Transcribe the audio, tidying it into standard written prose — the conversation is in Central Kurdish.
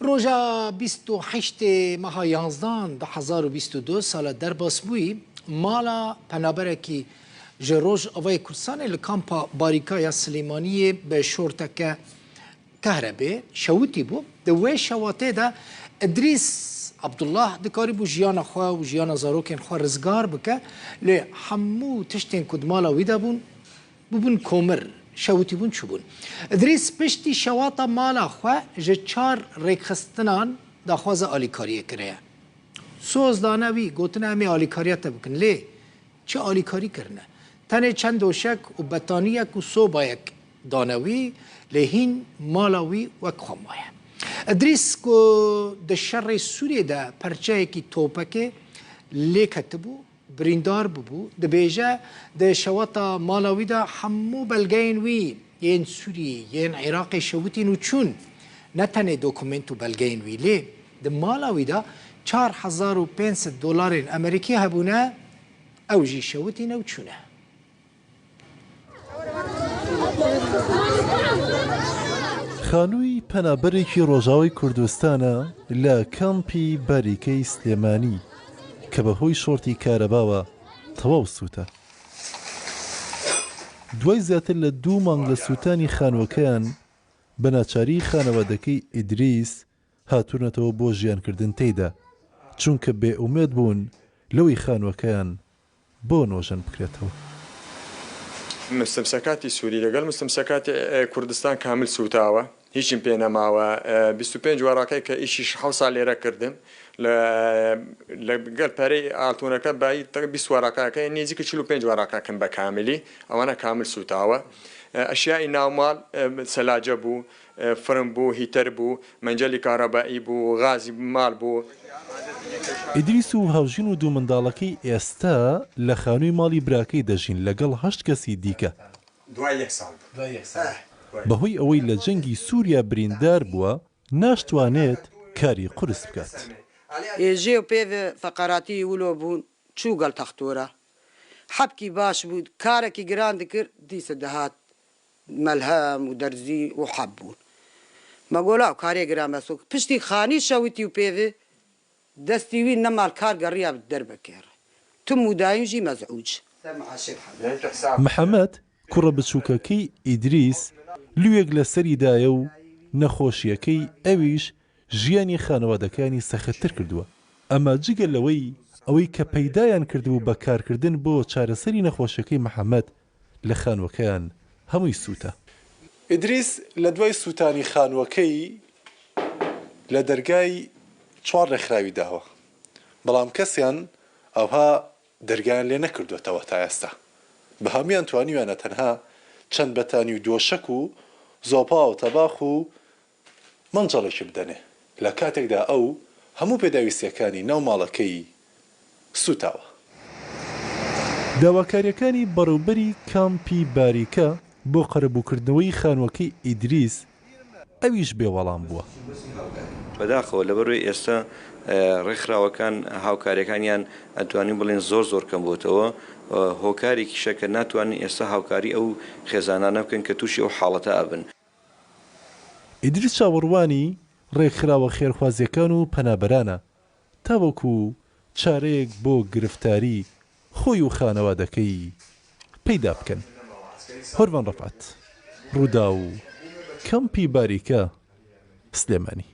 روژا 28 ماه 11 2022 سال درباس بوی مالا پنابرکی جروج اوای کردستان لکامپا باریکای سلیمانی به شورتک کهربه شوتی بو دوی شواته ده ادریس عبدالله دکاری بو جیان خواه و جیان زاروکین خواه رزگار بکه لی همو تشتین کدمالا ویده بون کومر شوتی بون چوبون ادریس پشتی شواتا مالا خواه جه 4 ریکخستنان دا خواه آلیکاریه کرده سوز دانوی گوتنه همی آلیکاریت بکن لی چه آلیکاری کرنه تنه چند دوشک و بطانیک و صوبایک دانوی لهین مالاوی و کامایه ادریس کو د شر سوریه ده پرچه کی توپکه لیکتبو بریندار ببو د بیجه د شواتا مالاوی ده همو بلگین وی ین سوریه ین عراق شوتین و چون نتنه دوکومنتو بلگین وی لی د مالاوی ده 4500 دلار امریکی هبونه او جی شوتین او چونه خانووی پەنابەرێکی ڕۆژاوای کوردستانە لە کەمپی باریکەی سلێمانی کە بەهۆی شۆرتی کارەباوە تەواو سووتە. دوای زیاتر لە 2 مانگ لە سووتانی خانووەکەیان بە ناچاری خانەوادەکەی ئیدریس هاتوونەتەوە بۆ ژیانکردن تێیدا چونکە بێئومێد بوون لەوەی خانووەکەیان بۆ نۆژەن بکرێتەوە. مستەمسەکاتی سووری لەگەڵ مستەمسەکاتی کوردستان کامل سوتاوە هیچیم پێ نەماوە 25 وەڕاکەی کە ئیشی 6 ساڵ لێرە کردم لەگەڵ پەرەی ئاڵتوونەکە بای 20 وەڕاکەکەی نێزیکە 45 وەڕاکەکەن بە کاملی ئەوانە کامل سوتاوە ئەشیای ناوماڵ سەلاجە بوو فرم بوو هیتەر بوو مەنجەلی کارەبایی بوو غازی ماڵ بوو. ئیدریس و هاوژین و دوو منداڵەکەی ئێستا لە خانووی ماڵی براکەی دەژین لەگەڵ 8 کەسی دیکە. بەهۆی ئەوەی لە جەنگی سووریا بریندار بووە ناشتوانێت کاری قورس بکات. ئێژێ و پێوێ فەقەراتی ولۆ بوون چوو گەڵ تەختۆرە حەبکی باش بوو کارێکی گران دکرد دیسە دەهات مەلهەم و دەرزی و حەب بوون مەگۆلا و کارێ گران بەسۆک پشتی خانی شەوتی و پێوێ دەستی وی نەماڵ کار گەڕیا دەربەکێڕ تم و دایژی مەزعوج. محەممەد کوڕە بچووکەکەی ئیدریس لوێک لەسەریدایە و نەخۆشیەکەی ئەویش ژیانی خانەوادەکانی سەختتر کردووە ئەمە جگەل لەوەی ئەوەی کە پەیدایان کردبوو بە کارکردن بۆ چارەسەری نەخۆشیەکەی محەممەد لە خانووەکەیان هەمووی سووتە. ئیدریس لە دوای سووتانی خانووەکەی لە دەرگای 4 ڕێکخراوی داوە بەڵام کەسیان ئەوها دەرگایان لێ نەکردوێتەوە تا ئێستا بە هەمویان توانیویانە تەنها چەند بەتانی و دۆشەک و زۆپا و تەباخ و مەنجەڵێکی بدەنێ لە کاتێکدا ئەو هەموو پێداویستیەکانی ناو ماڵەکەی سوتاوە. داواکاریەکانی بەڕێوەبەری کامپی باریکە بۆ قەرەبووکردنەوەی خانووەکەی ئیدریس ئەویش بێوەڵام بووە. بەداخەوە لەبەرەوەی ئێستا ڕێکخراوەکان هاوکاریەکانیان ئەتوانین بڵێن زۆر کەم بۆتەوە هۆکارێکی شەکە ناتوانین ئێستا هاوکاری ئەو خێزانانە بکەن کە تووشی ئەو حاڵەتە ئابن. ئیدریس چاوەڕوانی ڕێکخراوە خێرخوازیەکان و پەنابەرانە تاوەکو چارەیەک بۆ گرفتاری خۆی و خانەوادەکەی پەیدا بکەن. هۆرمان ڕەفعەت ڕوودا و کەمپی باریکە سلێمانی.